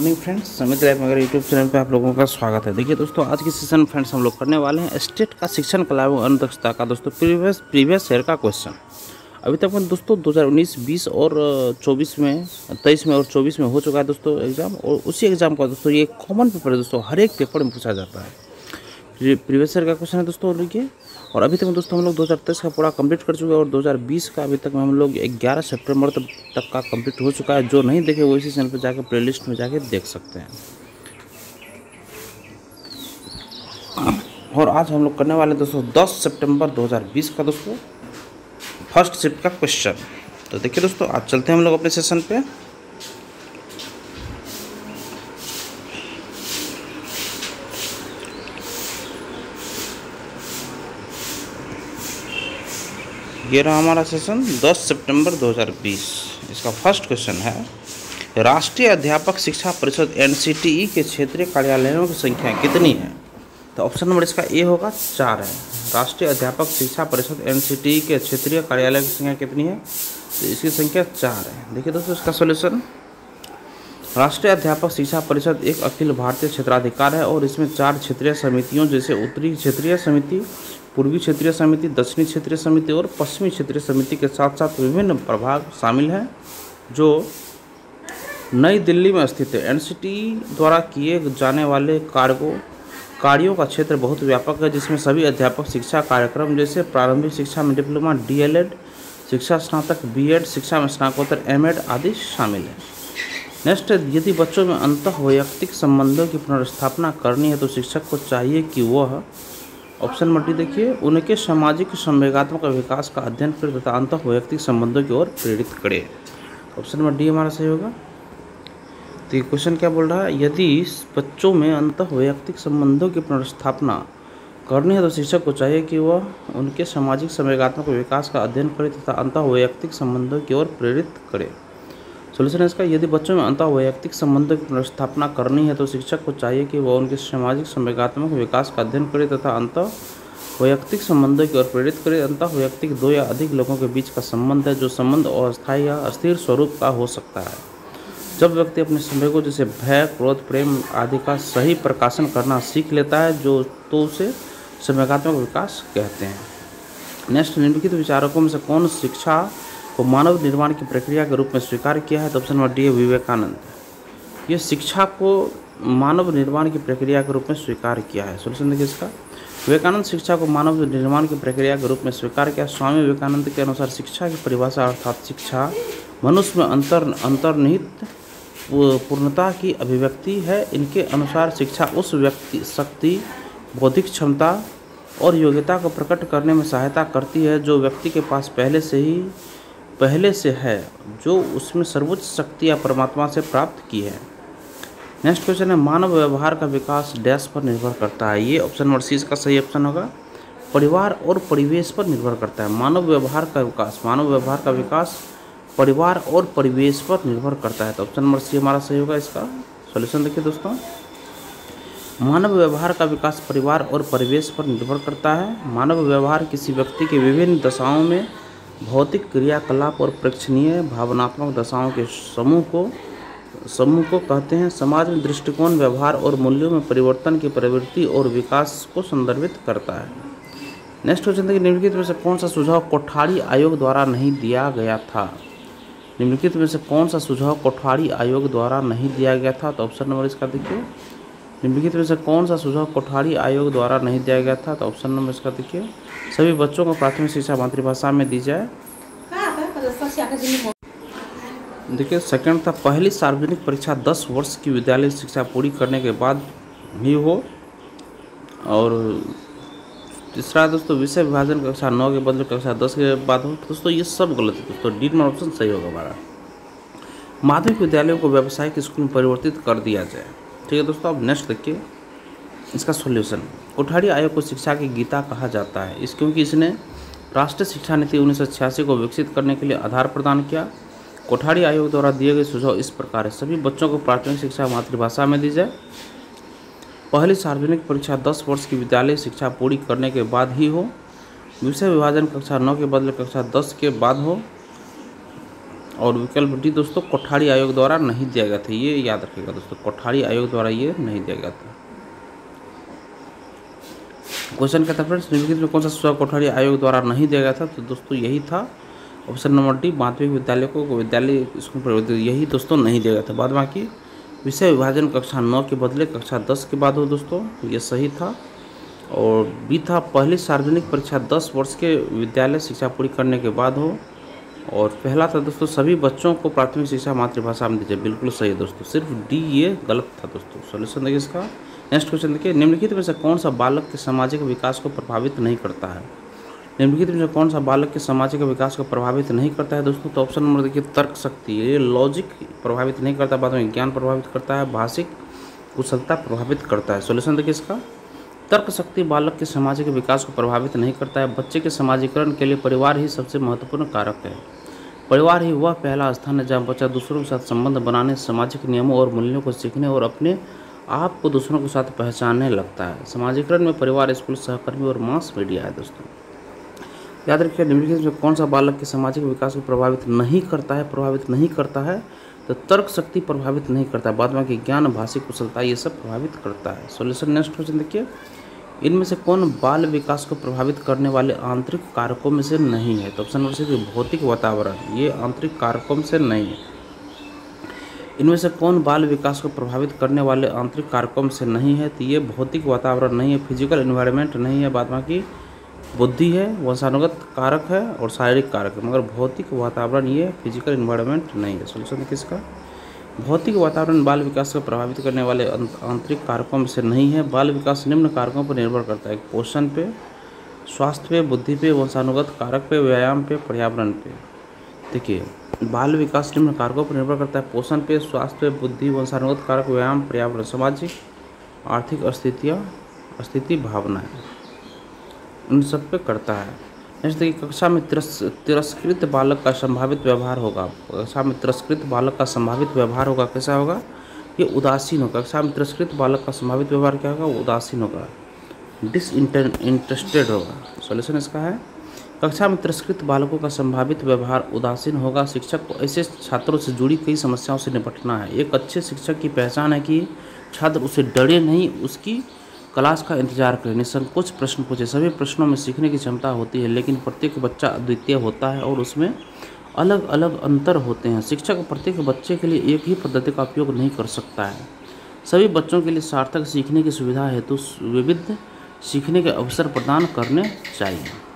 Morning friends, समित life मगर YouTube channel पे आप लोगों का स्वागत है। देखिए दोस्तों, आज की सेशन फ्रेंड्स हम लोग करने वाले हैं स्टेट का शिक्षण कला एवं अनुदक्षता का दोस्तों प्रीवियस ईयर का क्वेश्चन। अभी तक में दोस्तों 2019, 20 और 24 में, 23 में और 24 में हो चुका है दोस्तों एग्ज़ाम। और उसी एग्ज़ाम का दोस्तों ये कॉमन पेपर है दोस्तों, हर एक पेपर में पूछा जाता है। प्रीवियस ईयर का क्वेश्चन है दोस्तों देखिए। और अभी तक दोस्तों हम लोग 2023 का पूरा कंप्लीट कर चुके हैं और 2020 का अभी तक में हम लोग 11 सितंबर तक का कंप्लीट हो चुका है। जो नहीं देखे वो इसी चैनल पर जाकर प्लेलिस्ट में जाके देख सकते हैं। और आज हम लोग करने वाले दोस्तों 10 सितंबर 2020 का दोस्तों फर्स्ट शिफ्ट का क्वेश्चन। तो देखिए दोस्तों, आज चलते हैं हम लोग अपने सेशन पे। ये रहा हमारा सेशन 10 सितंबर 2020। इसका फर्स्ट क्वेश्चन है, राष्ट्रीय अध्यापक शिक्षा परिषद NCTE के क्षेत्रीय कार्यालयों की संख्या कितनी है? तो ऑप्शन नंबर इसका ए होगा 4 है। राष्ट्रीय अध्यापक शिक्षा परिषद NCTE के क्षेत्रीय कार्यालय की संख्या कितनी है? तो इसकी संख्या 4 है। देखिए दोस्तों, इसका सोल्यूशन, राष्ट्रीय अध्यापक शिक्षा परिषद एक अखिल भारतीय क्षेत्राधिकार है और इसमें 4 क्षेत्रीय समितियों जैसे उत्तरी क्षेत्रीय समिति, पूर्वी क्षेत्रीय समिति, दक्षिणी क्षेत्रीय समिति और पश्चिमी क्षेत्रीय समिति के साथ साथ विभिन्न प्रभाग शामिल हैं जो नई दिल्ली में स्थित है। NCTE द्वारा किए जाने वाले कार्यों का क्षेत्र बहुत व्यापक है, जिसमें सभी अध्यापक शिक्षा कार्यक्रम जैसे प्रारंभिक शिक्षा में डिप्लोमा, DLED, शिक्षा स्नातक, B.Ed, शिक्षा में स्नातकोत्तर, M.Ed आदि शामिल है। नेक्स्ट, यदि बच्चों में अंतःवैयक्तिक संबंधों की पुनर्स्थापना करनी है तो शिक्षक को चाहिए कि वह, ऑप्शन नंबर डी देखिए, उनके सामाजिक संवेगात्मक विकास का अध्ययन करे तथा अंतःवैयक्तिक संबंधों की ओर प्रेरित करे। ऑप्शन नंबर डी हमारा सही होगा। तो ये क्वेश्चन क्या बोल रहा है, यदि बच्चों में अंतःवैयक्तिक संबंधों की पुनर्स्थापना करनी है तो शिक्षक को चाहिए कि वह उनके सामाजिक संवेगात्मक विकास का अध्ययन करे तथा अंतःवैयक्तिक संबंधों की ओर प्रेरित करे। सोल्यूशन है इसका, यदि बच्चों में अंतःवैयक्तिक संबंधों की पुनर्स्थापना करनी है तो शिक्षक को चाहिए कि वह उनके सामाजिक संवेगात्मक विकास का अध्ययन करे तथा अंतःवैयक्तिक संबंधों की ओर प्रेरित करे। अंतःवैयक्तिक 2 या अधिक लोगों के बीच का संबंध है जो संबंध अस्थायी या अस्थिर स्वरूप का हो सकता है। जब व्यक्ति अपने संवेगों जैसे भय, क्रोध, प्रेम आदि का सही प्रकाशन करना सीख लेता है तो उसे संवेगात्मक विकास कहते हैं। नेक्स्ट, निम्नलिखित विचारकों में से कौन शिक्षा को मानव निर्माण की प्रक्रिया के रूप में स्वीकार किया है? तो ऑप्शन नंबर डी है विवेकानंद। ये शिक्षा को मानव निर्माण की प्रक्रिया के रूप में स्वीकार किया है। सोल्यूशन देखिए इसका, विवेकानंद शिक्षा को मानव निर्माण की प्रक्रिया के रूप में स्वीकार किया। स्वामी विवेकानंद के अनुसार शिक्षा की परिभाषा अर्थात शिक्षा मनुष्य में अंतर्निहित पूर्णता की अभिव्यक्ति है। इनके अनुसार शिक्षा उस व्यक्ति शक्ति, बौद्धिक क्षमता और योग्यता को प्रकट करने में सहायता करती है जो व्यक्ति के पास पहले से है, जो उसमें सर्वोच्च शक्ति या परमात्मा से प्राप्त की है। नेक्स्ट क्वेश्चन है, मानव व्यवहार का विकास डैश पर निर्भर करता है? ये ऑप्शन नंबर सी इसका सही ऑप्शन होगा, परिवार और परिवेश पर निर्भर करता है। मानव व्यवहार का विकास परिवार और परिवेश पर निर्भर करता है। तो ऑप्शन नंबर सी हमारा सही होगा इसका। सॉल्यूशन देखिए दोस्तों, मानव व्यवहार का विकास परिवार और परिवेश पर निर्भर करता है। मानव व्यवहार किसी व्यक्ति के विभिन्न दशाओं में भौतिक क्रियाकलाप और प्रेक्षणीय भावनात्मक दशाओं के समूह को कहते हैं। समाज में दृष्टिकोण, व्यवहार और मूल्यों में परिवर्तन की प्रवृत्ति और विकास को संदर्भित करता है। नेक्स्ट क्वेश्चन देखिए, निम्नलिखित में से कौन सा सुझाव कोठारी आयोग द्वारा नहीं दिया गया था? निम्नलिखित में से कौन सा सुझाव कोठारी आयोग द्वारा नहीं दिया गया था? तो ऑप्शन नंबर इसका देखिए, निम्नलिखित में से कौन सा सुझाव कोठारी आयोग द्वारा नहीं दिया गया था? तो ऑप्शन नंबर इसका देखिए, सभी बच्चों को प्राथमिक शिक्षा मातृभाषा में दी जाए। देखिए सेकंड था, पहली सार्वजनिक परीक्षा 10 वर्ष की विद्यालय शिक्षा पूरी करने के बाद ही हो। और तीसरा दोस्तों, विषय विभाजन कक्षा 9 के बदले कक्षा 10 के बाद हो। दोस्तों ये सब गलत है दोस्तों, डी नंबर ऑप्शन सही होगा हमारा। माध्यमिक विद्यालयों को व्यावसायिक स्कूल में परिवर्तित कर दिया जाए। ठीक है दोस्तों, अब नेक्स्ट देखिए इसका सॉल्यूशन, कोठारी आयोग को शिक्षा की गीता कहा जाता है क्योंकि इसने राष्ट्रीय शिक्षा नीति 1986 को विकसित करने के लिए आधार प्रदान किया। कोठारी आयोग द्वारा दिए गए सुझाव इस प्रकार है, सभी बच्चों को प्राथमिक शिक्षा मातृभाषा में दी जाए। पहली सार्वजनिक परीक्षा 10 वर्ष की विद्यालय शिक्षा पूरी करने के बाद ही हो। विषय विभाजन कक्षा 9 के बदले कक्षा 10 के बाद हो। और विकल्प डी दोस्तों कोठारी आयोग द्वारा नहीं दिया गया था, ये याद रखिएगा दोस्तों, कोठारी आयोग द्वारा ये नहीं दिया गया था। क्वेश्चन कहता है फ्रेंड्स निम्नलिखित में कौन सा सुझाव कोठारी आयोग द्वारा नहीं दिया गया था, तो दोस्तों यही था ऑप्शन नंबर डी, माध्यमिक विद्यालय को विद्यालय स्कूल पर, यही दोस्तों नहीं दिया गया था। बाद बाकी विषय विभाजन कक्षा 9 के बदले कक्षा 10 के बाद हो दोस्तों, ये सही था। और बी था पहली सार्वजनिक परीक्षा 10 वर्ष के विद्यालय शिक्षा पूरी करने के बाद हो। और पहला था दोस्तों सभी बच्चों को प्राथमिक शिक्षा मातृभाषा में दीजिए, बिल्कुल सही है दोस्तों, सिर्फ डी ये गलत था दोस्तों। सॉल्यूशन देखिए इसका। नेक्स्ट क्वेश्चन देखिए, निम्नलिखित में से कौन सा बालक के सामाजिक विकास को प्रभावित नहीं करता है। निम्नलिखित में से कौन सा बालक के सामाजिक विकास को प्रभावित नहीं करता है दोस्तों, तो ऑप्शन नंबर देखिए तर्क शक्ति, ये लॉजिक प्रभावित नहीं करता, बाद में ज्ञान प्रभावित करता है, भाषिक कुशलता प्रभावित करता है। सॉल्यूशन देखिए इसका। तर्क शक्ति बालक के सामाजिक विकास को प्रभावित नहीं करता है। बच्चे के समाजीकरण के लिए परिवार ही सबसे महत्वपूर्ण कारक है। परिवार ही वह पहला स्थान है जहाँ बच्चा दूसरों के साथ संबंध बनाने, सामाजिक नियमों और मूल्यों को सीखने और अपने आप को दूसरों के साथ पहचानने लगता है। समाजीकरण में परिवार, स्कूल, सहकर्मी और मास मीडिया है दोस्तों। याद रखिए निम्नलिखित में कौन सा बालक के सामाजिक विकास को प्रभावित नहीं करता है, तो तर्क शक्ति प्रभावित नहीं करता है, बाद में ज्ञान, भाषिक कुशलता ये सब प्रभावित करता है। सॉल्यूशन नेक्स्ट क्वेश्चन देखिए, इनमें से कौन बाल विकास को प्रभावित करने वाले आंतरिक कारकों में से नहीं है, तो ऑप्शन नंबर सी भौतिक वातावरण, ये आंतरिक कारकों में से नहीं है। इनमें से कौन बाल विकास को प्रभावित करने वाले आंतरिक कारकों में से नहीं है, तो ये भौतिक वातावरण नहीं है, फिजिकल एनवायरनमेंट नहीं है, बाद बाकी बुद्धि है, वंशानुगत कारक है और शारीरिक कारक है, मगर भौतिक वातावरण ये फिजिकल एनवायरनमेंट नहीं है। सोल्यूशन किसका। भौतिक वातावरण बाल विकास को प्रभावित करने वाले आंतरिक कारकों में से नहीं है। बाल विकास निम्न कारकों पर निर्भर करता है, पोषण पे, स्वास्थ्य पे, बुद्धि पे, वंशानुगत कारक पे, व्यायाम पे, पर्यावरण पे। देखिए बाल विकास निम्न कारकों पर निर्भर करता है, पोषण पे, स्वास्थ्य पे, बुद्धि, वंशानुगत कारक, व्यायाम, पर्यावरण, सामाजिक आर्थिक स्थिति, भावनाएं, इन सब पे करता है। नेक्स्ट देखिए, कक्षा में तिरस्कृत बालक का संभावित व्यवहार होगा। कक्षा में तिरस्कृत बालक का संभावित व्यवहार होगा, कैसा होगा, ये उदासीन होगा। कक्षा में तिरस्कृत बालक का संभावित व्यवहार क्या होगा, उदासीन होगा, डिसइंटरेस्टेड होगा। सॉल्यूशन इसका है, कक्षा में तिरस्कृत बालकों का संभावित व्यवहार उदासीन होगा। शिक्षक को ऐसे छात्रों से जुड़ी कई समस्याओं से निपटना है। एक अच्छे शिक्षक की पहचान है कि छात्र उसे डरे नहीं, उसकी क्लास का इंतजार करें, निसंकोच प्रश्न पूछे। सभी प्रश्नों में सीखने की क्षमता होती है, लेकिन प्रत्येक बच्चा अद्वितीय होता है और उसमें अलग अलग अंतर होते हैं। शिक्षक प्रत्येक बच्चे के लिए एक ही पद्धति का उपयोग नहीं कर सकता है। सभी बच्चों के लिए सार्थक सीखने की सुविधा हेतु विविध सीखने के अवसर प्रदान करने चाहिए।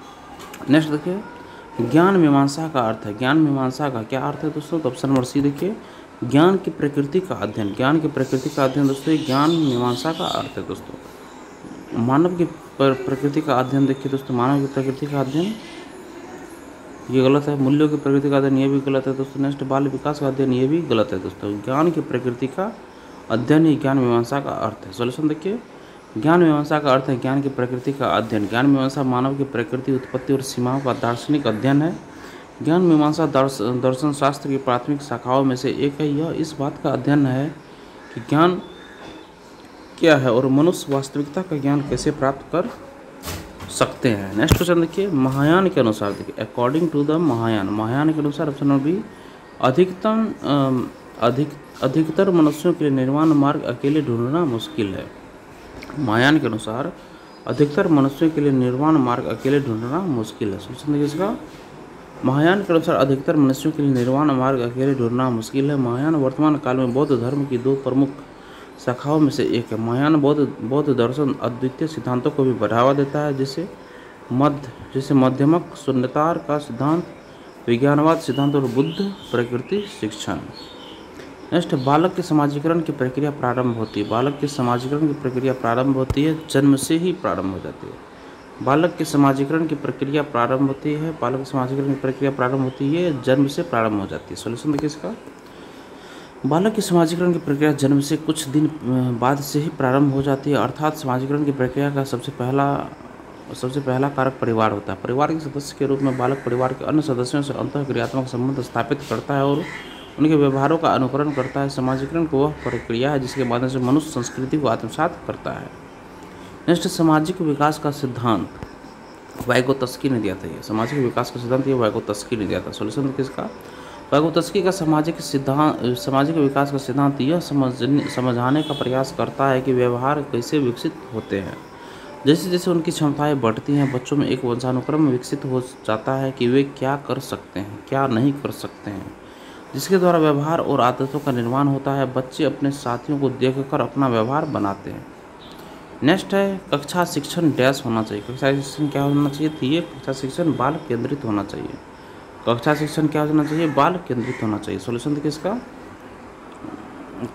नेक्स्ट देखिए, ज्ञान मीमांसा का अर्थ है। ज्ञान मीमांसा का क्या अर्थ है दोस्तों, तो ऑप्शन नंबर सी देखिए, ज्ञान की प्रकृति का अध्ययन। ज्ञान की प्रकृति का अध्ययन दोस्तों, ज्ञान मीमांसा का अर्थ है दोस्तों। मानव की प्रकृति का अध्ययन देखिए दोस्तों, मानव की प्रकृति का अध्ययन ये गलत है। मूल्यों की प्रकृति का अध्ययन ये भी गलत है दोस्तों। नेक्स्ट बाल विकास का अध्ययन ये भी गलत है दोस्तों। ज्ञान की प्रकृति का अध्ययन ही ज्ञान मीमांसा का अर्थ है। सॉल्यूशन देखिए, ज्ञान मीमांसा का अर्थ है ज्ञान की प्रकृति का अध्ययन। ज्ञान मीमांसा मानव की प्रकृति, उत्पत्ति और सीमाओं का दार्शनिक अध्ययन है। ज्ञान मीमांसा दर्शन शास्त्र की प्राथमिक शाखाओं में से एक है। यह इस बात का अध्ययन है कि ज्ञान क्या है और मनुष्य वास्तविकता का ज्ञान कैसे प्राप्त कर सकते हैं। नेक्स्ट क्वेश्चन देखिए, महायान के अनुसार देखिए, अकॉर्डिंग टू द महायान के अनुसार ऑप्शन नंबर बी, अधिकतर मनुष्यों के लिए निर्वाण मार्ग अकेले ढूंढना मुश्किल है। महायान के अनुसार अधिकतर मनुष्यों के लिए निर्वाण मार्ग अकेले ढूंढना मुश्किल है। सोल्यूशन देखिए इसका, महायान के अनुसार अधिकतर मनुष्यों के लिए निर्वाण मार्ग अकेले ढूंढना मुश्किल है। महायान वर्तमान काल में बौद्ध धर्म की दो प्रमुख शाखाओं में से एक है। महायान बौद्ध दर्शन अद्वितीय सिद्धांतों को भी बढ़ावा देता है, जैसे मध्यमक शून्यता का सिद्धांत, विज्ञानवाद सिद्धांत और बुद्ध प्रकृति शिक्षण। नेक्स्ट, बालक के समाजीकरण की प्रक्रिया प्रारंभ होती है। बालक के समाजीकरण की प्रक्रिया प्रारंभ होती है, जन्म से ही प्रारंभ हो जाती है। बालक के समाजीकरण की प्रक्रिया प्रारंभ होती है, बालक के समाजीकरण की प्रक्रिया प्रारंभ होती है, जन्म से प्रारंभ हो जाती है। सॉल्यूशन देखिए इसका, बालक के समाजीकरण की प्रक्रिया जन्म से कुछ दिन बाद से ही प्रारंभ हो जाती है, अर्थात समाजीकरण की प्रक्रिया का सबसे पहला कारक परिवार होता है। परिवार के सदस्य के रूप में बालक परिवार के अन्य सदस्यों से अंतःक्रियात्मक संबंध स्थापित करता है और उनके व्यवहारों का अनुकरण करता है। समाजीकरण को वह प्रक्रिया है जिसके माध्यम से मनुष्य संस्कृति को आत्मसात करता है। नेक्स्ट, सामाजिक विकास का सिद्धांत वाइगोत्स्की ने दिया था। ये सामाजिक विकास का सिद्धांत ये वाइगोत्स्की ने दिया था। सॉल्यूशन किसका, पैगोत्स्की का सामाजिक विकास का सिद्धांत यह समझाने का प्रयास करता है कि व्यवहार कैसे विकसित होते हैं। जैसे जैसे उनकी क्षमताएं बढ़ती हैं, बच्चों में एक वंशानुक्रम विकसित हो जाता है कि वे क्या कर सकते हैं, क्या नहीं कर सकते हैं, जिसके द्वारा व्यवहार और आदतों का निर्माण होता है। बच्चे अपने साथियों को देखकर अपना व्यवहार बनाते हैं। नेक्स्ट है कक्षा शिक्षण डैश होना चाहिए। कक्षा शिक्षण क्या होना चाहिए? तो ये कक्षा शिक्षण बाल केंद्रित होना चाहिए। कक्षा शिक्षण क्या होना चाहिए? बाल केंद्रित होना चाहिए। सॉल्यूशन देखिए इसका,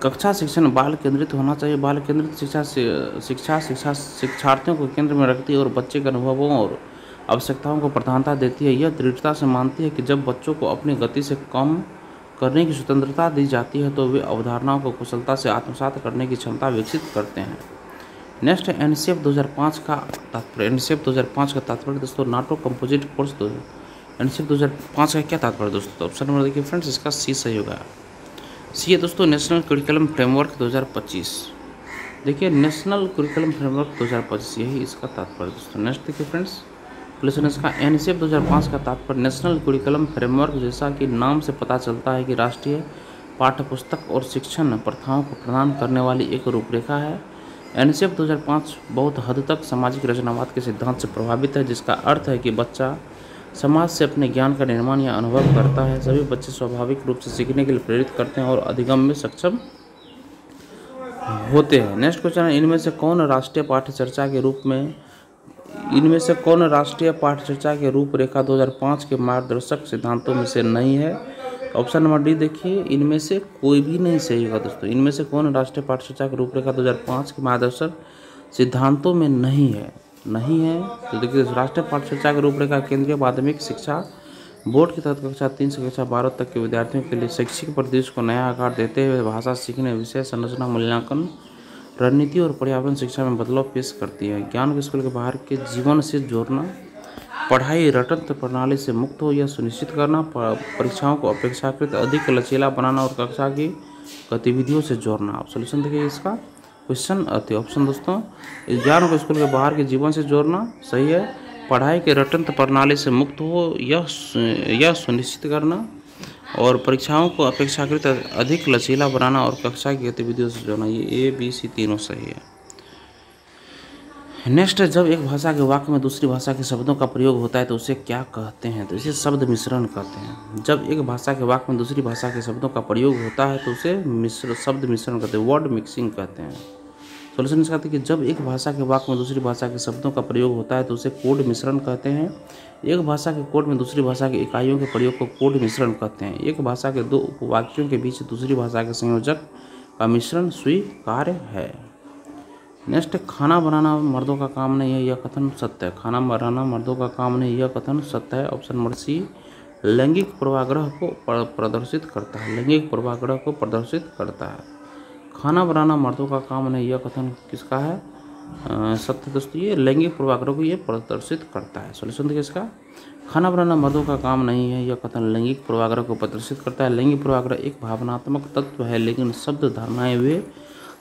कक्षा शिक्षण बाल केंद्रित होना चाहिए। बाल केंद्रित शिक्षा शिक्षार्थियों को केंद्र में रखती है और बच्चे के अनुभवों और आवश्यकताओं को प्रधानता देती है। यह दृढ़ता से मानती है कि जब बच्चों को अपनी गति से काम करने की स्वतंत्रता दी जाती है तो वे अवधारणाओं को कुशलता से आत्मसात करने की क्षमता विकसित करते हैं। नेक्स्ट है एनसीएफ 2005 का तात्पर्य। एनसीएफ 2005 का तात्पर्य दोस्तों नाटो कंपोजिट कोर्स। एनसीएफ 2005 का क्या तात्पर्य दोस्तों? ऑप्शन नंबर देखिए फ्रेंड्स, इसका सी सही होगा। सी है दोस्तों नेशनल करिकुलम फ्रेमवर्क 2025। देखिए नेशनल करिकुलम फ्रेमवर्क 2025 यही इसका तात्पर्य दोस्तों। नेक्स्ट देखिए फ्रेंड्स, प्लेसन इसका एनसीएफ 2005 का तात्पर्य नेशनल करिकुलम फ्रेमवर्क, जैसा कि नाम से पता चलता है कि राष्ट्रीय पाठ्यपुस्तक और शिक्षण प्रथाओं को प्रदान करने वाली एक रूपरेखा है। एनसीएफ 2005 बहुत हद तक सामाजिक रचनावाद के सिद्धांत से प्रभावित है, जिसका अर्थ है कि बच्चा समाज से अपने ज्ञान का निर्माण या अनुभव करता है। सभी बच्चे स्वाभाविक रूप से सीखने के लिए प्रेरित करते हैं और अधिगम में सक्षम होते हैं। नेक्स्ट क्वेश्चन है, इनमें से कौन राष्ट्रीय पाठ्यचर्चा के रूपरेखा 2005 के मार्गदर्शक सिद्धांतों में से नहीं है? ऑप्शन नंबर डी देखिए, इनमें से कोई भी नहीं सही होगा दोस्तों। इनमें से कौन राष्ट्रीय पाठ्यचर्चा के रूपरेखा 2005 के मार्गदर्शक सिद्धांतों में नहीं है? तो देखिए राष्ट्रीय पाठ्यचर्चा के रूपरेखा केंद्रीय माध्यमिक शिक्षा बोर्ड के तहत कक्षा 3 से कक्षा 12 तक के विद्यार्थियों के लिए शैक्षिक परिदृश्य को नया आकार देते हुए भाषा सीखने, विषय संरचना, मूल्यांकन, रणनीति और पर्यावरण शिक्षा में बदलाव पेश करती है। ज्ञान को स्कूल के बाहर के जीवन से जोड़ना, पढ़ाई रटंत्र प्रणाली से मुक्त हो यह सुनिश्चित करना, परीक्षाओं को अपेक्षाकृत अधिक लचीला बनाना और कक्षा की गतिविधियों से जोड़ना। आप सॉल्यूशन देखिए इसका क्वेश्चन ऑप्शन दोस्तों, ज्ञान को स्कूल के बाहर के जीवन से जोड़ना सही है। पढ़ाई के रटंत्र प्रणाली से मुक्त हो यह सुनिश्चित करना और परीक्षाओं को अपेक्षाकृत अधिक लचीला बनाना और कक्षा की गतिविधियों से जोड़ना, ये A, B, C तीनों सही है। नेक्स्ट है, जब एक भाषा के वाक्य में दूसरी भाषा के शब्दों का प्रयोग होता है तो उसे क्या कहते हैं? तो इसे शब्द मिश्रण कहते हैं। जब एक भाषा के वाक्य में दूसरी भाषा के शब्दों का प्रयोग होता है तो उसे शब्द मिश्रण कहते हैं, वर्ड मिक्सिंग कहते हैं। सॉल्यूशन इसका है कि जब एक भाषा के वाक्य में दूसरी भाषा के शब्दों का प्रयोग होता है तो उसे कोड मिश्रण कहते हैं। एक भाषा के कोड में दूसरी भाषा की इकाइयों के प्रयोग को कोड मिश्रण कहते हैं। एक भाषा के दो उपवाक्यों के बीच दूसरी भाषा के संयोजक का मिश्रण स्वीकार्य है। नेक्स्ट, खाना बनाना मर्दों का काम नहीं है, यह कथन सत्य है। खाना बनाना मर्दों का काम नहीं, यह कथन सत्य है। ऑप्शन नंबर सी लैंगिक पूर्वाग्रह को प्रदर्शित करता है। लैंगिक पूर्वाग्रह को प्रदर्शित करता है। खाना बनाना मर्दों का काम नहीं, यह कथन किसका है? सत्य दोस्तों, ये लैंगिक पूर्वाग्रह को ये प्रदर्शित करता है। सॉल्यूशन देखिए इसका, खाना बनाना मर्दों का काम नहीं है, यह कथन लैंगिक पूर्वाग्रह को प्रदर्शित करता है। लैंगिक पूर्वाग्रह एक भावनात्मक तत्व है, लेकिन शब्द धारणाएं वे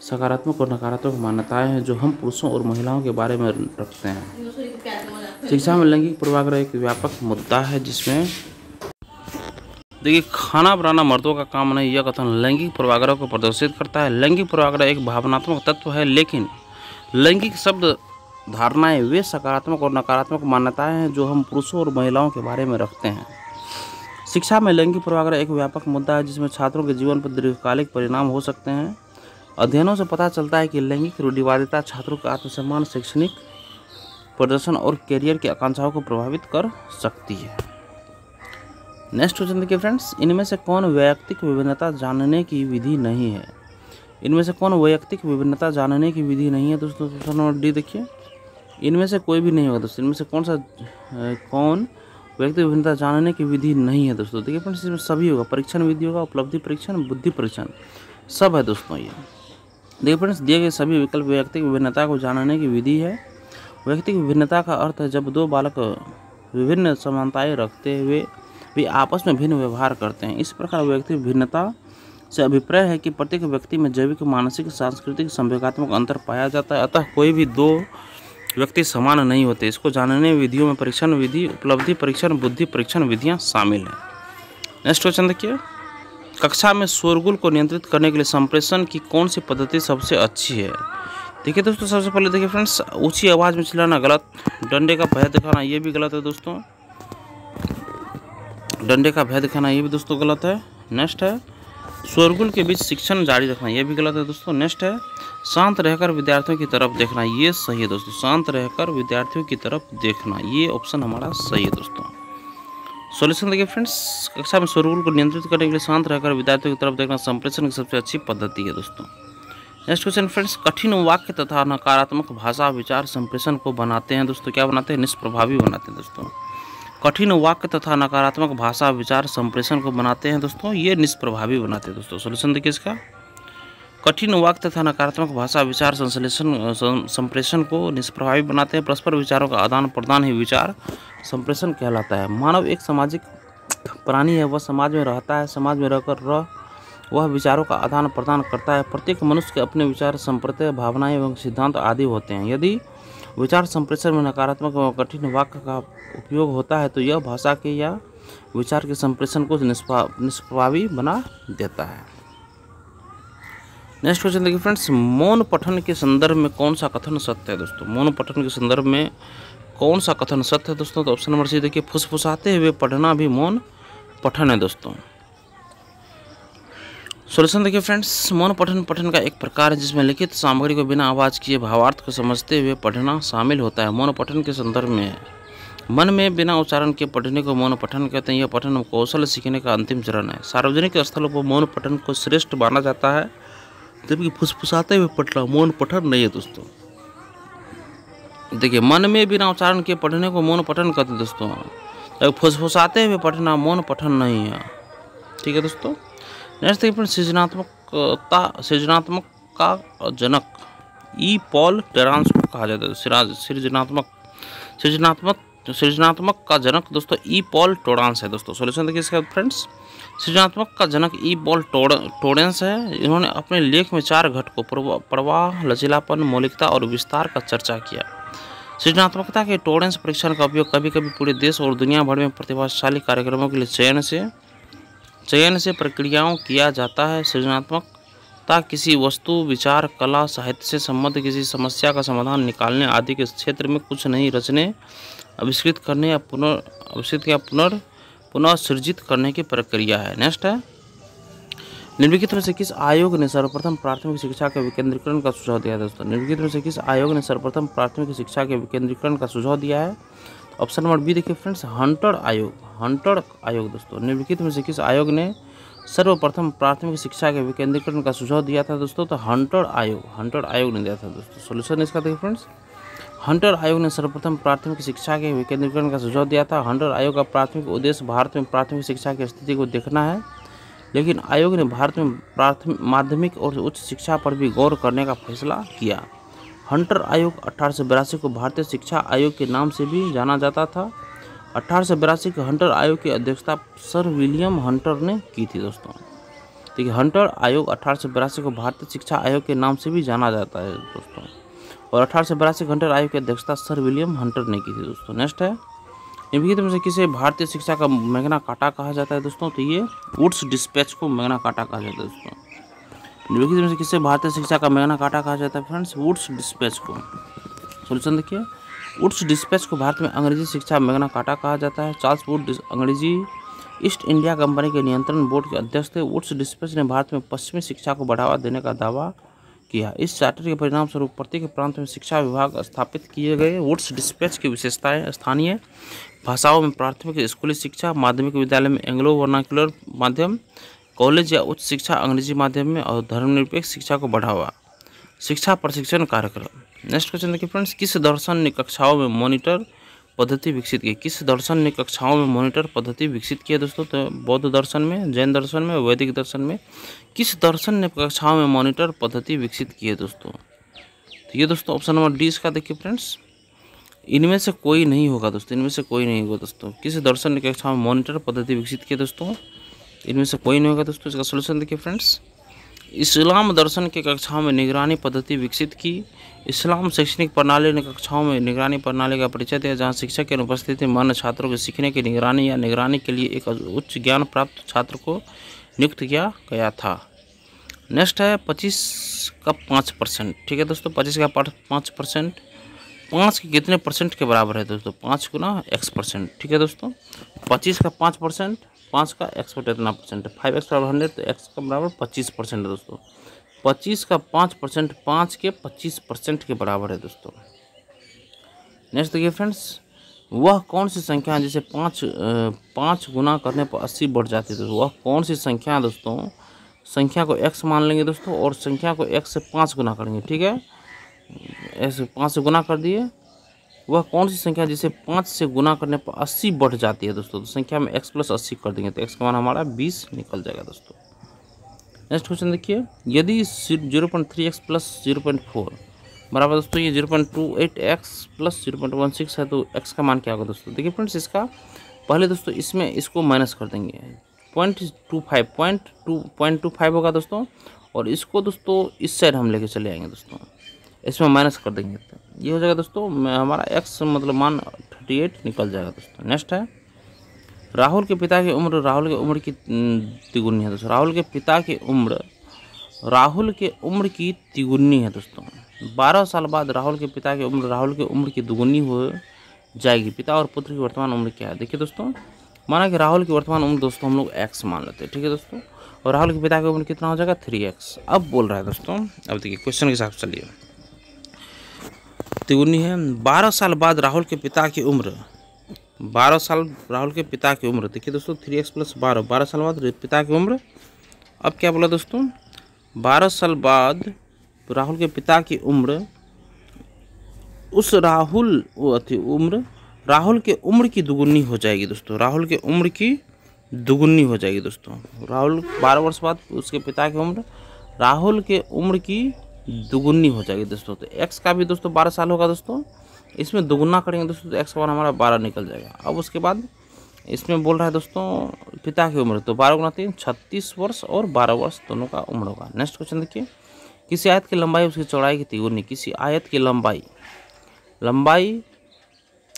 सकारात्मक और नकारात्मक मान्यताएं हैं जो हम पुरुषों और महिलाओं के बारे में रखते हैं। शिक्षा में लैंगिक पूर्वाग्रह एक व्यापक मुद्दा है, जिसमें देखिए खाना बनाना मर्दों का काम नहीं, यह कथन लैंगिक पूर्वाग्रह को प्रदर्शित करता है। लैंगिक पूर्वाग्रह एक भावनात्मक तत्व है, लेकिन लैंगिक शब्द धारणाएं वे सकारात्मक और नकारात्मक मान्यताएं हैं जो हम पुरुषों और महिलाओं के बारे में रखते हैं। शिक्षा में लैंगिक पूर्वाग्रह एक व्यापक मुद्दा है, जिसमें छात्रों के जीवन पर दीर्घकालिक परिणाम हो सकते हैं। अध्ययनों से पता चलता है कि लैंगिक रूढ़िवादिता छात्रों का आत्मसम्मान, शैक्षणिक प्रदर्शन और कैरियर की आकांक्षाओं को प्रभावित कर सकती है। नेक्स्ट क्वेश्चन देखिए फ्रेंड्स, इनमें से कौन वैयक्तिक विभिन्नता जानने की विधि नहीं है? इनमें से कौन वैयक्तिक विभिन्नता जानने की विधि नहीं है दोस्तों? ऑप्शन नंबर डी देखिए, इनमें से कोई भी नहीं होगा दोस्तों। इनमें से कौन वैयक्तिक विभिन्नता जानने की विधि नहीं है दोस्तों? देखिए फ्रेंड्स, इसमें सभी होगा, परीक्षण विधि होगा, उपलब्धि परीक्षण, बुद्धि परीक्षण, सब है दोस्तों। ये देखिए फ्रेंड्स, दिए गए सभी विकल्प वैयक्तिक विभिन्नता को जानने की विधि है। वैयक्तिक विभिन्नता का अर्थ है जब दो बालक विभिन्न समानताएं रखते हुए वे आपस में भिन्न व्यवहार करते हैं। इस प्रकार वैयक्तिक भिन्नता से अभिप्राय है कि प्रत्येक व्यक्ति में जैविक, मानसिक, सांस्कृतिक, संवेगात्मक अंतर पाया जाता है। अतः कोई भी दो व्यक्ति समान नहीं होते। इसको जानने विधियों में परीक्षण विधि, उपलब्धि परीक्षण, बुद्धि परीक्षण विधियाँ शामिल हैं। नेक्स्ट क्वेश्चन देखिए, कक्षा में शोरगुल को नियंत्रित करने के लिए संप्रेषण की कौन सी पद्धति सबसे अच्छी है? देखिए दोस्तों, सबसे पहले देखिए फ्रेंड्स, ऊंची आवाज़ में चिल्लाना गलत, डंडे का भय दिखाना ये भी गलत है दोस्तों, डंडे का भय दिखाना ये भी दोस्तों गलत है। नेक्स्ट है, शोरगुल के बीच शिक्षण जारी रखना ये भी गलत है दोस्तों। नेक्स्ट है, शांत रहकर विद्यार्थियों की तरफ देखना ये सही है दोस्तों, शांत रहकर विद्यार्थियों की तरफ देखना ये ऑप्शन हमारा सही है दोस्तों। सॉल्यूशन देखिए फ्रेंड्स, कक्षा में शोरगुल को नियंत्रित करने के लिए शांत रहकर विद्यार्थियों की तरफ देखना संप्रेषण की सबसे अच्छी पद्धति है दोस्तों। नेक्स्ट क्वेश्चन फ्रेंड्स, कठिन वाक्य तथा नकारात्मक भाषा विचार संप्रेषण को बनाते हैं दोस्तों, क्या बनाते हैं? निष्प्रभावी बनाते हैं दोस्तों। कठिन वाक्य तथा नकारात्मक भाषा विचार संप्रेषण को बनाते हैं दोस्तों, ये निष्प्रभावी बनाते हैं दोस्तों। सॉल्यूशन देखिए इसका, कठिन वाक्य तथा नकारात्मक भाषा विचार संप्रेषण को निष्प्रभावी बनाते हैं। परस्पर विचारों का आदान प्रदान ही विचार संप्रेषण कहलाता है। मानव एक सामाजिक प्राणी है, वह समाज में रहता है, समाज में रहकर वह विचारों का आदान प्रदान करता है। प्रत्येक मनुष्य के अपने विचार, संप्रदाय, भावनाएं एवं सिद्धांत आदि होते हैं। यदि विचार संप्रेषण में नकारात्मक एवं कठिन वाक्य का उपयोग होता है तो यह भाषा के या विचार के संप्रेषण को निष्प्रभावी बना देता है। नेक्स्ट क्वेश्चन देखिए फ्रेंड्स, मौन पठन के संदर्भ में कौन सा कथन सत्य है दोस्तों? मौन पठन के संदर्भ में कौन सा कथन सत्य है दोस्तों? तो ऑप्शन नंबर सी देखिए, फुसफुसाते हुए पढ़ना भी मौन पठन है दोस्तों। सॉल्यूशन देखिए फ्रेंड्स, मौन पठन का एक प्रकार है जिसमें लिखित सामग्री को बिना आवाज़ किए भावार्थ को समझते हुए पढ़ना शामिल होता है। मौन पठन के संदर्भ में मन में बिना उच्चारण के पढ़ने को मौन पठन कहते हैं। यह पठन कौशल सीखने का अंतिम चरण है। सार्वजनिक स्थलों पर मौन पठन को श्रेष्ठ माना जाता है, जबकि फुसफुसाते हुए पढ़ना मौन पठन नहीं है दोस्तों। देखिए, मन में बिना उच्चारण के पढ़ने को मौन पठन कहते हैं दोस्तों, फुसफुसाते हुए पढ़ना मौन पठन नहीं है। ठीक है दोस्तों। नेक्स्ट देखिए, सृजनात्मक का जनक ई पॉल टेरांस को कहा जाता है। सृजनात्मक का जनक दोस्तों ई पॉल टोरांस है दोस्तों। सॉल्यूशन देखिए इसका फ्रेंड्स, सृजनात्मक का जनक ई पॉल टोरेंस है। इन्होंने अपने लेख में 4 घटकों प्रवाह, लचीलापन, मौलिकता और विस्तार का चर्चा किया। सृजनात्मकता के टोरेंस परीक्षण का उपयोग कभी कभी पूरे देश और दुनिया भर में प्रतिभाशाली कार्यक्रमों के लिए चयन से प्रक्रियाओं किया जाता है। सृजनात्मकता किसी वस्तु, विचार, कला, साहित्य से संबंधित किसी समस्या का समाधान निकालने आदि के क्षेत्र में कुछ नई रचने आविष्कृत करने या पुनः सृजित करने की प्रक्रिया है। नेक्स्ट है, निम्नलिखित में से किस आयोग ने सर्वप्रथम प्राथमिक शिक्षा के विकेंद्रीकरण का सुझाव दिया है दोस्तों? निम्नलिखित में से किस आयोग ने सर्वप्रथम प्राथमिक शिक्षा के विकेंद्रीकरण का सुझाव दिया है? ऑप्शन नंबर बी देखिए फ्रेंड्स, हंटर आयोग दोस्तों। निम्नलिखित में से किस आयोग ने सर्वप्रथम प्राथमिक शिक्षा के विकेंद्रीकरण का सुझाव दिया था दोस्तों? तो हंटर आयोग ने दिया था दोस्तों। सॉल्यूशन इसका देखिए फ्रेंड्स, हंटर आयोग ने सर्वप्रथम प्राथमिक शिक्षा के विकेंद्रीकरण का सुझाव दिया था। हंटर आयोग का प्राथमिक उद्देश्य भारत में प्राथमिक शिक्षा की स्थिति को देखना है, लेकिन आयोग ने भारत में माध्यमिक और उच्च शिक्षा पर भी गौर करने का फैसला किया। हंटर आयोग 1882 को भारतीय शिक्षा आयोग के नाम से भी जाना जाता था। 1882 के हंटर आयोग की अध्यक्षता सर विलियम हंटर ने की थी दोस्तों। ठीक है, हंटर आयोग 1882 को भारतीय शिक्षा आयोग के नाम से भी जाना जाता है दोस्तों, और 1882 के हंटर आयोग की अध्यक्षता सर विलियम हंटर ने की थी दोस्तों। नेक्स्ट है, निम्नलिखित में से किसे भारतीय शिक्षा का मैग्ना कार्टा कहा जाता है दोस्तों? तो ये वुड्स डिस्पैच को मैग्ना कार्टा कहा जाता है दोस्तों। निम्नलिखित में से किसे भारतीय शिक्षा का मैग्ना कार्टा कहा जाता है फ्रेंड्स? वुड्स डिस्पैच को। सॉल्यूशन देखिए, वुड्स डिस्पैच को भारत में अंग्रेजी शिक्षा मैग्ना कार्टा कहा जाता है। चार्ल्स वुड अंग्रेजी ईस्ट इंडिया कंपनी के नियंत्रण बोर्ड के अध्यक्ष थे। वुड्स डिस्पैच ने भारत में पश्चिमी शिक्षा को बढ़ावा देने का दावा किया। इस चार्टर के परिणाम स्वरूप प्रत्येक प्रांत में शिक्षा विभाग स्थापित किए गए। वुड्स डिस्पैच की विशेषताएं स्थानीय भाषाओं में प्राथमिक स्कूली शिक्षा, माध्यमिक विद्यालय में एंग्लो वर्नाक्युलर माध्यम, कॉलेज या उच्च शिक्षा अंग्रेजी माध्यम में, और धर्मनिरपेक्ष शिक्षा को बढ़ावा, शिक्षा प्रशिक्षण कार्यक्रम। नेक्स्ट क्वेश्चन देखिए फ्रेंड्स, किस दर्शन ने कक्षाओं में मॉनिटर पद्धति विकसित की? किस दर्शन ने कक्षाओं में मॉनिटर पद्धति विकसित की है दोस्तों? तो बौद्ध दर्शन में, जैन दर्शन में, वैदिक दर्शन में किस दर्शन ने कक्षाओं में मॉनिटर पद्धति विकसित की है दोस्तों? तो ये दोस्तों ऑप्शन नंबर डी इसका देखिए फ्रेंड्स, इनमें से कोई नहीं होगा दोस्तों, इनमें से कोई नहीं होगा दोस्तों। किस दर्शन ने कक्षाओं में मॉनिटर पद्धति विकसित की है दोस्तों? इनमें से कोई नहीं होगा दोस्तों। इसका सोल्यूशन देखिए फ्रेंड्स, इस्लाम दर्शन के कक्षाओं में निगरानी पद्धति विकसित की। इस्लाम शैक्षणिक प्रणाली ने कक्षाओं में निगरानी प्रणाली का परिचय दिया, जहां शिक्षक की अनुपस्थिति में अन्य छात्रों के सीखने की निगरानी या निगरानी के लिए एक उच्च ज्ञान प्राप्त छात्र को नियुक्त किया गया था। नेक्स्ट है 25 का 5%। ठीक है दोस्तों, 25 का 5%, 5 के कितने परसेंट के बराबर है दोस्तों? 5 गुना x%। ठीक है दोस्तों, 25 का 5%, 5 का x बटे इतना परसेंट है, 5x बराबर 100, तो x का बराबर 25% है दोस्तों। 25 का 5%, 5 के 25% के बराबर है दोस्तों। नेक्स्ट देखिए फ्रेंड्स, वह कौन सी संख्या है जिसे 5 गुना करने पर 80 बढ़ जाती है दोस्तों? वह कौन सी संख्या है दोस्तों? संख्या को x मान लेंगे दोस्तों और संख्या को x से 5 गुना करेंगे। ठीक है, ऐसे 5 से गुना कर दिए। वह कौन सी संख्या जिसे 5 से गुना करने पर 80 बढ़ जाती है दोस्तों? तो संख्या में x प्लस 80 कर देंगे तो x का मान हमारा 20 निकल जाएगा दोस्तों। नेक्स्ट क्वेश्चन देखिए, यदि 0.3x प्लस 0.4 बराबर दोस्तों ये 0.28x प्लस 0.16 है, तो x का मान क्या होगा दोस्तों? देखिए फ्रेंड्स, इसका पहले दोस्तों इसमें इसको माइनस कर देंगे, 0.25 होगा दोस्तों, और इसको दोस्तों इस साइड हम लेके चले आएंगे दोस्तों, इसमें माइनस कर देंगे तो ये हो जाएगा दोस्तों हमारा x मतलब मान 38 निकल जाएगा दोस्तों। नेक्स्ट है, राहुल के पिता की उम्र राहुल की उम्र की तिगुनी है दोस्तों। राहुल के पिता की उम्र राहुल के उम्र की तिगुनी है दोस्तों। 12 साल बाद राहुल के पिता की उम्र राहुल की उम्र की दुगुनी हो जाएगी। पिता और पुत्र की वर्तमान उम्र क्या है? देखिए दोस्तों, माना कि राहुल की वर्तमान उम्र दोस्तों हम लोग x मान लेते हैं। ठीक है दोस्तों, और राहुल के पिता की उम्र कितना हो जाएगा? 3x। अब बोल रहा है दोस्तों, अब देखिए क्वेश्चन के हिसाब से चलिए, तिगुनी है। 12 साल बाद राहुल के पिता की उम्र 12 साल राहुल के पिता की उम्र, देखिए दोस्तों 3x प्लस 12 साल बाद पिता की उम्र। अब क्या बोला दोस्तों? 12 साल बाद राहुल के पिता की उम्र उस राहुल के उम्र की दुगुनी हो जाएगी दोस्तों। राहुल के उम्र की दुगुनी हो जाएगी दोस्तों। राहुल 12 वर्ष बाद उसके पिता की उम्र राहुल के उम्र की दुगुनी हो जाएगी दोस्तों। तो x का भी दोस्तों 12 साल होगा दोस्तों, इसमें दुगुना करेंगे दोस्तों तो x का मान हमारा 12 निकल जाएगा। अब उसके बाद इसमें बोल रहा है दोस्तों पिता की उम्र, तो 12 गुना 3 36 वर्ष और 12 वर्ष दोनों का उम्र होगा। नेक्स्ट क्वेश्चन देखिए, किसी आयत की लंबाई उसकी चौड़ाई की तिगुनी। किसी आयत की लंबाई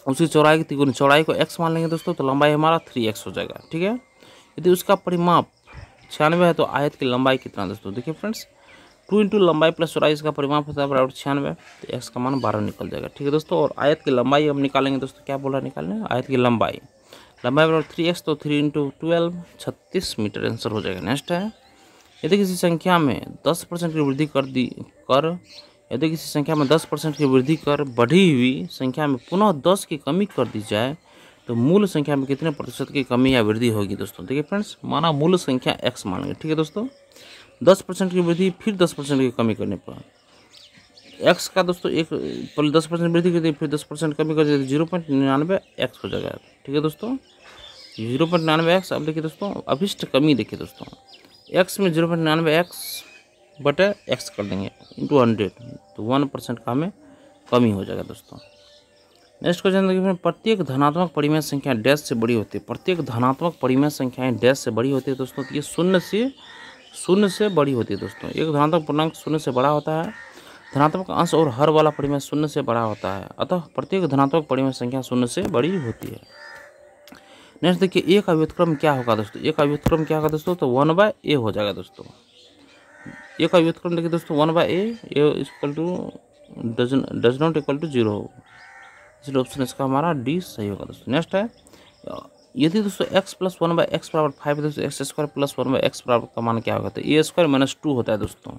उसकी चौड़ाई की तिगुनी, चौड़ाई को x मान लेंगे दोस्तों तो लंबाई हमारा 3x हो जाएगा। ठीक है, यदि उसका परिमाप 96 है तो आयत की लंबाई कितना दोस्तों? देखिए फ्रेंड्स, 2 इंटू लंबाई प्लस चौड़ाई इसका परिमाप होता है बराबर 96, तो x का मान 12 निकल जाएगा। ठीक है दोस्तों, और आयत की लंबाई हम निकालेंगे दोस्तों, क्या बोल रहा है निकालने? आयत की लंबाई बराबर 3x, तो 3 इंटू 12 36 मीटर आंसर हो जाएगा। नेक्स्ट है, यदि किसी संख्या में 10% की वृद्धि यदि किसी संख्या में 10% की वृद्धि कर बढ़ी हुई संख्या में पुनः 10 की कमी कर दी जाए तो मूल संख्या में कितने प्रतिशत की कमी या वृद्धि होगी दोस्तों? देखिए फ्रेंड्स, माना मूल संख्या x मानेंगे। ठीक है दोस्तों, 10% की वृद्धि फिर 10% की कमी करने पर x का दोस्तों एक पहले 10% वृद्धि कर दी फिर 10% कमी कर दी 0.99x हो जाएगा। ठीक है दोस्तों, 0.99x। अब देखिए दोस्तों अभिष्ट कमी, देखिए दोस्तों x में 0.99x बटे x कर देंगे इंटू 100, तो 1% का हमें कमी हो जाएगा दोस्तों। नेक्स्ट क्वेश्चन देखिए, प्रत्येक धनात्मक परिमेय संख्या डैश से बड़ी होती है। प्रत्येक धनात्मक परिमेय संख्याएं डैश से बड़ी होती है दोस्तों, तो ये शून्य से बड़ी होती है दोस्तों। एक धनात्मक पूर्णांक शून्य से बड़ा होता है, धनात्मक अंश और हर वाला परिमेय शून्य से बड़ा होता है, अतः प्रत्येक धनात्मक परिमेय संख्या शून्य से बड़ी होती है। नेक्स्ट देखिए, ए का व्युत्क्रम क्या होगा दोस्तों? ए का व्युत्क्रम क्या होगा दोस्तों? तो 1/a हो जाएगा दोस्तों। ए का व्युत्क्रम देखिए दोस्तों 1/a, a equal to does not equal to 0, इसलिए ऑप्शन इसका हमारा डी सही होगा दोस्तों। नेक्स्ट है, यदि दोस्तों x प्लस 1/x बराबर 5 दोस्तों x स्क्वायर प्लस 1/x बराबर का मान क्या होगा? तो ए स्क्वायर माइनस 2 होता है दोस्तों,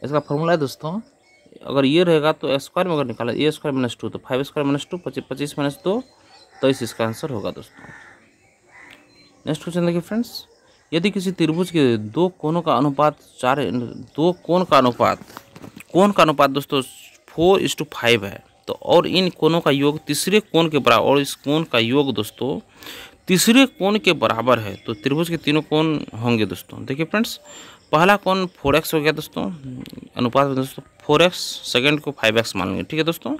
इसका फॉर्मूला है दोस्तों। अगर ये रहेगा तो x स्क्वायर में अगर निकाला ए स्क्वायर माइनस 2 तो 5 स्क्वायर माइनस 2 25 माइनस 2 23 इसका आंसर होगा दोस्तों। नेक्स्ट क्वेश्चन देखिए फ्रेंड्स, यदि किसी त्रिभुज के दो कोणों का अनुपात दोस्तों 4:5 है, तो और इन कोणों का योग तीसरे कोण के बराबर और इस कोण का योग दोस्तों तीसरे कोण के बराबर है, तो त्रिभुज के तीनों कोण होंगे दोस्तों। देखिए फ्रेंड्स, पहला कोण 4x हो गया दोस्तों, अनुपात दोस्तों 4x, सेकंड को 5x मान लेंगे। ठीक है दोस्तों,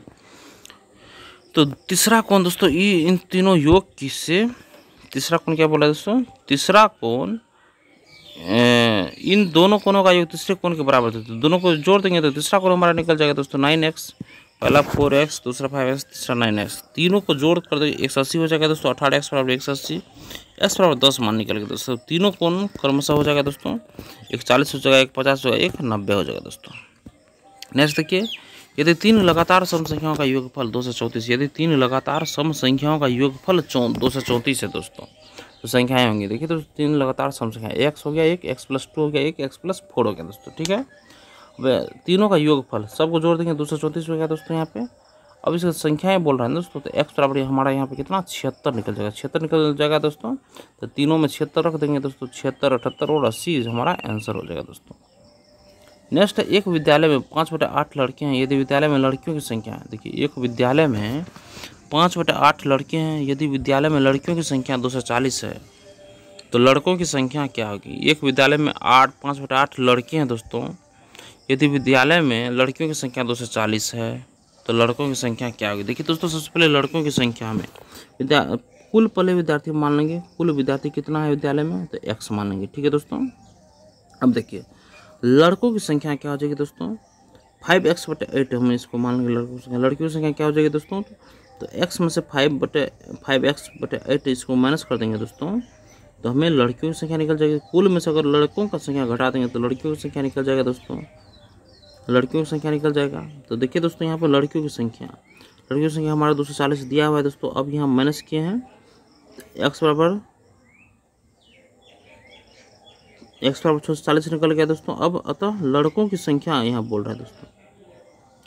तो तीसरा कोण दोस्तों इन तीनों योग किससे, तीसरा कोण क्या बोला दोस्तों? तीसरा कोण इन दोनों कोणों का योग तीसरे कोण के बराबर है, तो दोनों को जोड़ देंगे तो तीसरा कोण हमारा निकल जाएगा दोस्तों 9x, पहला 4x, दूसरा 5x, तीसरा 9x, तीनों को जोड़ कर देंगे 180 हो जाएगा दोस्तों। 18x बराबर 180, x बराबर 10 मान निकल गया दोस्तों। तीनों कोण क्रमशः हो जाएगा दोस्तों, एक 40 हो जाएगा, एक 50 हो जाएगा, एक 90 हो जाएगा दोस्तों। नेक्स्ट देखिए, यदि तीन लगातार सम संख्याओं का योगफल 234, यदि तीन लगातार सम संख्याओं का योगफल 234 है दोस्तों, तो संख्याएं होंगी। देखिए तो तीन लगातार सम संख्या, x हो गया एक, x + 2 हो गया एक, x + 4 हो गया दोस्तों, ठीक है। अब तीनों का योगफल सबको जोड़ देंगे 234 हो गया दोस्तों यहाँ पे। अब इसकी संख्याएं बोल रहे हैं दोस्तों, तो x बराबर हमारा यहाँ पे कितना 76 निकल जाएगा, 76 निकल जाएगा दोस्तों। तो तीनों में 76 रख देंगे दोस्तों, 76, 78 और 80 हमारा आंसर हो जाएगा दोस्तों। नेक्स्ट, एक विद्यालय में 5/8 लड़के हैं, यदि विद्यालय में लड़कियों की संख्या है, देखिए एक विद्यालय में 5/8 लड़के हैं, यदि विद्यालय में लड़कियों की संख्या 240 है, तो लड़कों की संख्या क्या होगी। एक विद्यालय में 5/8 लड़के हैं दोस्तों, यदि विद्यालय में लड़कियों की संख्या 240 है, तो लड़कों की संख्या क्या होगी। देखिए दोस्तों, सबसे पहले लड़कों की संख्या में कुल पहले विद्यार्थी मान लेंगे, कुल विद्यार्थी कितना है विद्यालय में, तो x मान लेंगे, ठीक है दोस्तों। अब देखिए लड़कों की संख्या क्या हो जाएगी दोस्तों, 5x/8 हम इसको मान लेंगे लड़कों की संख्या। लड़कियों की संख्या क्या हो जाएगी दोस्तों, तो x में से 5x/8 इसको माइनस कर देंगे दोस्तों, तो हमें लड़कियों की संख्या निकल जाएगी। कुल में से अगर लड़कों का संख्या घटा देंगे तो लड़कियों की संख्या निकल जाएगा दोस्तों, लड़कियों की संख्या निकल जाएगा। तो देखिए दोस्तों यहाँ पर लड़कियों की संख्या हमारा 240 दिया हुआ है दोस्तों। अब यहाँ माइनस किए हैं, x बराबर 240 निकल गया दोस्तों। अब अतः लड़कों की संख्या यहाँ बोल रहा है दोस्तों,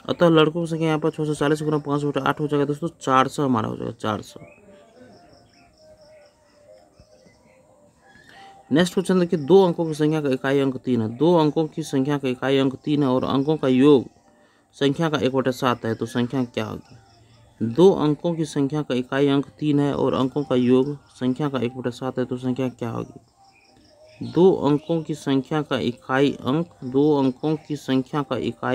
अतः लड़कों की संख्या यहाँ पर 640 गुना 5/8 हो जाएगा दोस्तों, 400 हमारा हो जाएगा, 400। नेक्स्ट क्वेश्चन देखिए, दो अंकों की संख्या का इकाई अंक 3 है, दो अंकों की संख्या का इकाई अंक 3 है और अंकों का योग संख्या का 1/7 है, तो संख्या क्या होगी। दो अंकों की संख्या का इकाई अंक 3 है और अंकों का योग संख्या का 1/7 है, तो संख्या क्या होगी। दो अंकों की संख्या का इकाई अंक 3 है, दो अंकों की संख्या का इकाई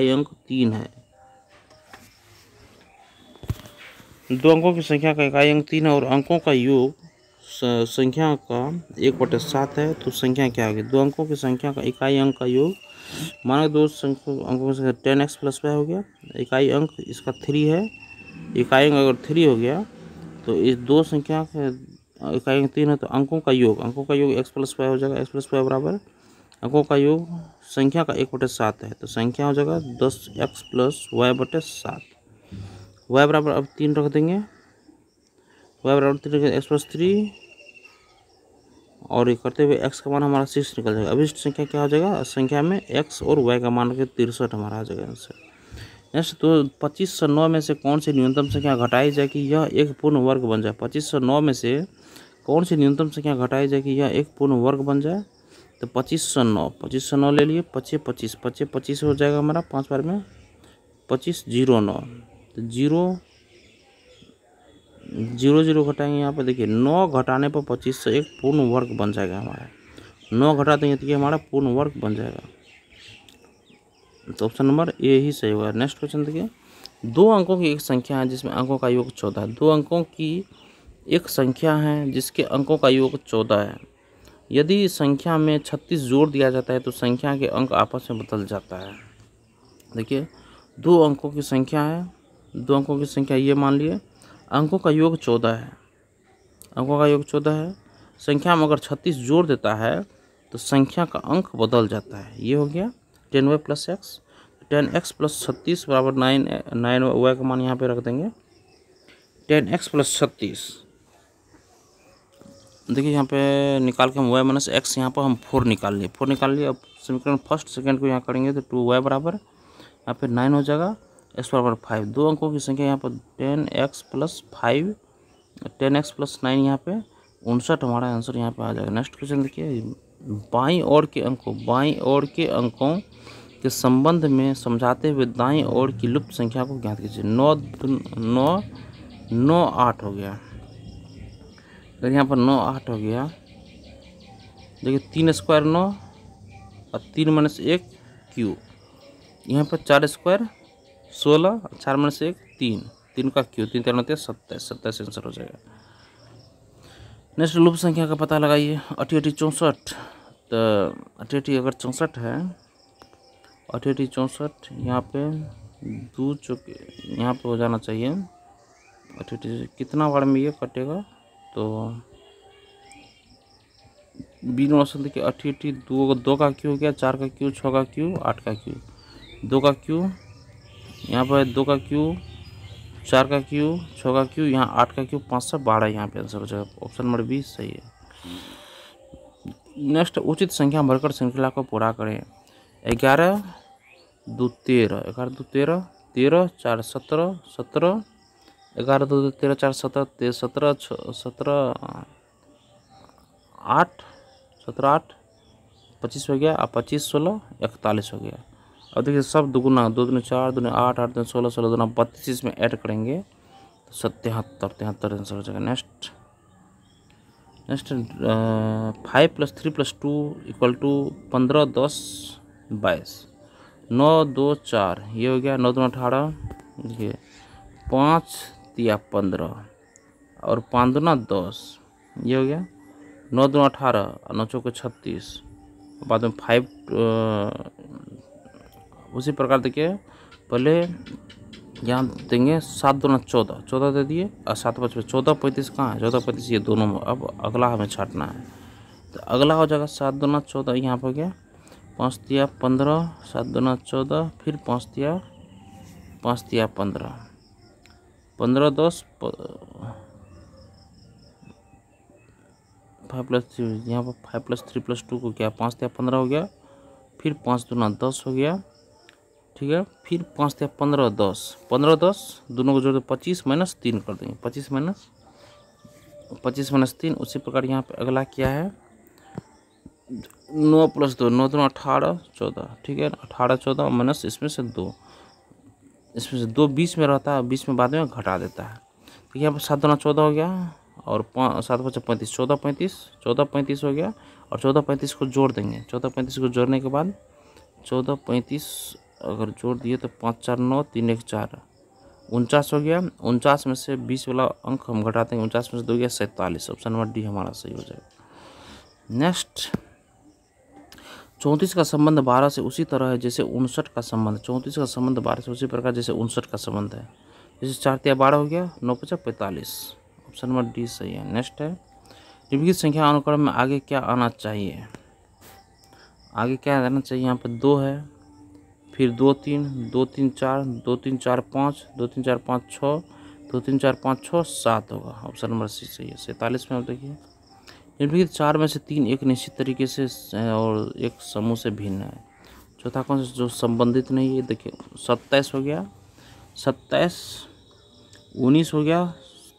अंक 3 है और अंकों का योग संख्या का 1/7 है, तो संख्या क्या होगी। दो अंकों की संख्या का इकाई अंक का योग, मानो दो अंकों की संख्या 10x + y हो गया, इकाई अंक इसका 3 है, इकाई अंक अगर 3 हो गया तो इस दो संख्या का इकाई अंक 3 है, तो अंकों का योग x + y हो जाएगा, x + y बराबर अंकों का योग संख्या का 1/7 है, तो संख्या हो जाएगा 10x + y/7। y बराबर अब 3 रख देंगे, y बराबर 3 x + 3 और ये करते हुए x का मान हमारा 6 निकल जाएगा। अभी संख्या क्या हो जाएगा, संख्या में x और y का मान रखे 63 हमारा आ जाएगा आंसर। नेक्स्ट, तो 2509 में से कौन सी न्यूनतम संख्या घटाई जाए कि यह एक पूर्ण वर्ग बन जाए। 2509 में से कौन सी न्यूनतम संख्या घटाई जाए कि यह एक पूर्ण वर्ग बन जाए, तो 2509 ले लिए, 25 हो जाएगा हमारा 5 बार में 2509, तो 0 घटाएंगे यहाँ पर। देखिए 9 घटाने पर 25 से एक पूर्ण वर्ग बन जाएगा हमारा, 9 घटा देंगे तो ये हमारा पूर्ण वर्ग बन जाएगा, तो ऑप्शन नंबर ए ही सही होगा। नेक्स्ट क्वेश्चन देखिए, दो अंकों की एक संख्या है जिसमें अंकों का योग 14 है, दो अंकों की एक संख्या है जिसके अंकों का योग 14 है, यदि संख्या में 36 जोड़ दिया जाता है तो संख्या के अंक आपस में बदल जाता है। देखिए दो अंकों की संख्या है, दो अंकों की संख्या ये मान लिए, अंकों का योग 14 है, अंकों का योग 14 है, संख्या में अगर 36 जोड़ देता है तो संख्या का अंक बदल जाता है। ये हो गया 10y + x, 10x + 36 बराबर 9y का मान यहाँ पे रख देंगे, 10x + 36। देखिए यहाँ पे निकाल के हम y - x, यहाँ पर हम 4 निकाल लिए। अब समीकरण फर्स्ट सेकंड को यहाँ करेंगे तो 2y बराबर यहाँ पे 9 हो जाएगा, x बराबर 5। दो अंकों की संख्या यहाँ पर 10x + 5, 10x + 9 यहाँ पे 59 हमारा आंसर यहाँ पे आ जाएगा। नेक्स्ट क्वेश्चन देखिए, बाईं ओर के अंकों के संबंध में समझाते हुए दाईं ओर की लुप्त संख्या को ज्ञात कीजिए। 9 8 हो गया, अगर यहाँ पर 9 8 हो गया, देखिए 3 स्क्वायर 9 और 3 - 1 क्यूब, यहाँ पर 4 स्क्वायर 16 और 4 - 1 3 का क्यूब, 3 3 27 आंसर हो जाएगा। नेक्स्ट लुप्त संख्या का पता लगाइए, 88 64, तो 88 अगर 64 है, 88 64, यहाँ पे 2 चौके यहाँ पे हो जाना चाहिए। 88 कितना बार में ये कटेगा, तो बिना ऑप्शन देखिए 88 2 का क्यू हो गया, 4 का क्यू, 6 का क्यू, 8 का क्यू, 2 का क्यू, यहाँ पर 2 का क्यू, 4 का क्यू, 6 का क्यू, यहाँ 8 का क्यू, 5 से 12 यहाँ पे आंसर हो जाएगा। ऑप्शन नंबर 20 सही है। नेक्स्ट, उचित संख्या भरकर श्रृंखला को पूरा करें। 11 2 13, 11 2 13, 13 4 17, 17, 11 2 13 4 17, 17 17 8, 17 8 25 हो गया, अब 25 16 41 हो गया। अब देखिए सब दुगुना, 2 दूनी 4, 2 दूनी 8, 8 दूनी 16, 16 दूना 32, इसमें ऐड करेंगे तो 77 73 आंसर हो जाएगा। नेक्स्ट 5 + 3 + 2 = 15 10 22, 9 2 4, ये हो गया, 9 दूना 18, देखिए 5 3 15 और 5 दूना 10, ये हो गया, 9 दूना 18 और 9 चौके 36, बाद में 5 उसी प्रकार देखिए पहले यहाँ देंगे 7 दूना 14, 14 दे दिए और 7 5 14 35 कहाँ है, 14 35 ये दोनों में। अब अगला हमें छाटना है, तो अगला हो जाएगा 7 दूना 14, यहाँ पर गया 5 तिया 15, 7 दूना 14, फिर 5 तिया 15, 15 10 5 + 3, यहाँ पर 5 + 3 + 2 को क्या 5 तिया 15 हो गया, फिर 5 दूना 10 हो गया, ठीक है, फिर 5 तिया 15 10, 15 10 दोनों को जोड़ दो 25 - 3 कर देंगे, 25 - 3। उसी प्रकार यहाँ पे अगला क्या है, 9 + 2, 9 दूना 18 14, ठीक है, 18 14 माइनस इसमें से 2, इसमें से 2 20 में रहता है, 20 में बाद में घटा देता है, तो यहाँ पर 7 दूना 14 हो गया और 7 5 35, 14 35 हो गया, और 14 35 को जोड़ देंगे, 14 35 को जोड़ने के बाद 14 35 अगर जोड़ दिए तो 5 4 9 3 1 4 49 हो गया। 49 में से 20 वाला अंक हम घटाते हैं, 49 में से 2 गया 47, ऑप्शन नंबर डी हमारा सही हो जाएगा। नेक्स्ट, 34 का संबंध 12 से उसी तरह है जैसे 59 का संबंध, 34 का संबंध 12 से उसी प्रकार जैसे 59 का संबंध है। जैसे 4 तिया 12 हो गया, 9 5 45, ऑप्शन नंबर डी सही है। नेक्स्ट है, निम्नलिखित संख्या अनुक्रम में आगे क्या आना चाहिए, आगे क्या आना चाहिए, यहाँ पर 2 है, फिर 2 3 2 3 4 2 3 4 5 2 3 4 5 6 2 3 4 5 6 7 होगा, ऑप्शन नंबर सी सही है। 47 में आप देखिए, निम्नलिखित 4 में से 3 एक निश्चित तरीके से और एक समूह से भिन्न है। चौथा कौन सा जो संबंधित नहीं है, देखिए 27 हो गया, 27 19 हो गया,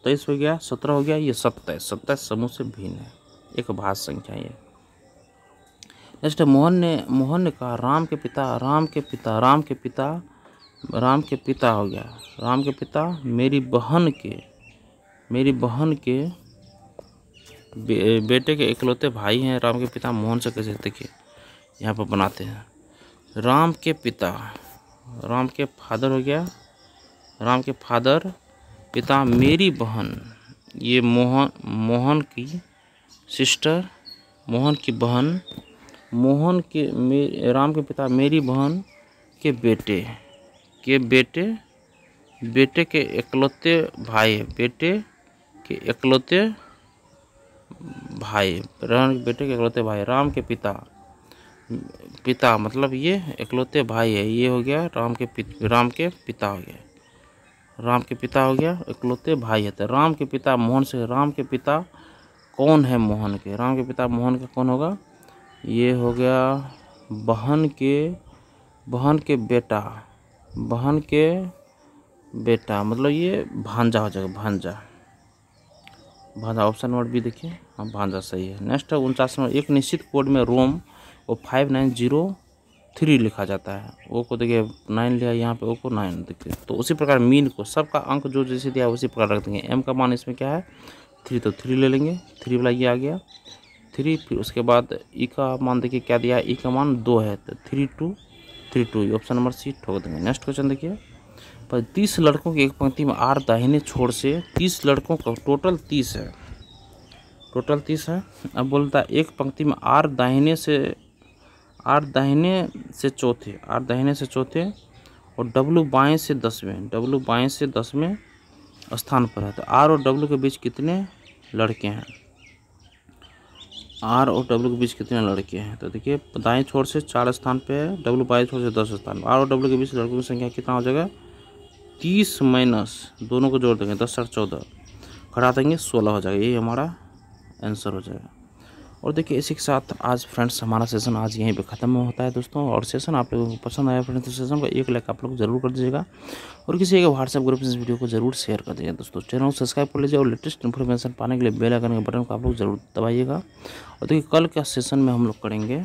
23 हो गया, 17 हो गया, ये 27 समूह से भिन्न है, एक भाज्य संख्या ये। नेक्स्ट, मोहन ने कहा राम के पिता हो गया, राम के पिता मेरी बहन के बेटे के इकलौते भाई हैं। राम के पिता मोहन से कैसे, देखिए यहाँ पर बनाते हैं, राम के फादर हो गया, राम के फादर पिता मेरी बहन, ये मोहन की सिस्टर, मोहन की बहन, राम के पिता मेरी बहन के बेटे के इकलौते भाई, राम के पिता मतलब ये इकलौते भाई है, ये हो गया राम के पिता हो गया, इकलौते भाई है। तो राम के पिता मोहन से, राम के पिता कौन है मोहन के, राम के पिता मोहन का कौन होगा, ये हो गया बहन के बेटा मतलब ये भांजा हो जाएगा, भांजा, ऑप्शन नंबर बी देखिए, हाँ भांजा सही है। नेक्स्ट है 49 में, एक निश्चित कोड में रोम वो 5903 लिखा जाता है, ओ को देखिए 9 लिया, यहाँ पे ओ को 9 देखिए, तो उसी प्रकार मीन को सबका अंक जो जैसे दिया उसी प्रकार रख देंगे। एम का मान इसमें क्या है 3, तो 3 ले लेंगे, 3 वाला ये आ गया 3, फिर उसके बाद ई का मान देखिए क्या दिया, ई का मान 2 है, तो 3 2 3 2, ऑप्शन नंबर सी ठोक देंगे। नेक्स्ट क्वेश्चन देखिए, पर 30 लड़कों की एक पंक्ति में 8 दाहिने छोर से 30 लड़कों का टोटल 30 है, टोटल 30 है। अब बोलता है एक पंक्ति में आर दाहिने से चौथे और डब्लू बाएं से 10वें स्थान पर है। तो आर और डब्लू के बीच कितने लड़के हैं? आर और डब्लू के बीच कितने लड़के हैं? तो देखिए दाएं छोर से 4 स्थान पे है, डब्लू बाएं छोर से 10 स्थान। आर और डब्लू के बीच लड़कों की संख्या कितना हो जाएगा? 30 माइनस दोनों को जोड़ देंगे 10 और 14 घटा देंगे 16 हो जाएगा। यही हमारा आंसर हो जाएगा। और देखिए इसी के साथ आज फ्रेंड्स हमारा सेशन आज यहीं पे ख़त्म होता है दोस्तों। और सेशन आप लोगों को पसंद आया फ्रेंड्स तो सेशन को एक लाइक आप लोग जरूर कर दीजिएगा और किसी एक व्हाट्सएप ग्रुप में इस वीडियो को जरूर शेयर कर दीजिएगा दोस्तों। चैनल को सब्सक्राइब कर लीजिए और लेटेस्ट इन्फॉर्मेशन पाने के लिए बेल आइकन के बटन को आप लोग जरूर दबाइएगा। और देखिए कल का सेशन में हम लोग करेंगे,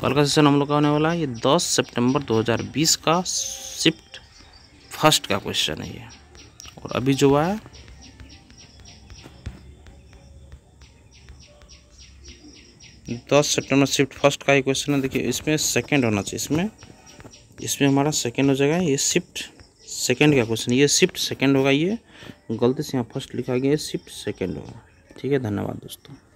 कल का सेशन हम लोग का होने वाला है ये 10 सितंबर 2020 का शिफ्ट फर्स्ट का क्वेश्चन है ये। और अभी जो है 10 सितंबर शिफ्ट फर्स्ट का ही क्वेश्चन है। देखिए इसमें सेकंड होना चाहिए, इसमें हमारा सेकंड हो जाएगा। ये शिफ्ट सेकंड का क्वेश्चन, ये शिफ्ट सेकंड होगा। ये गलती से यहाँ फर्स्ट लिखा गया है, शिफ्ट सेकंड होगा। ठीक है, धन्यवाद दोस्तों।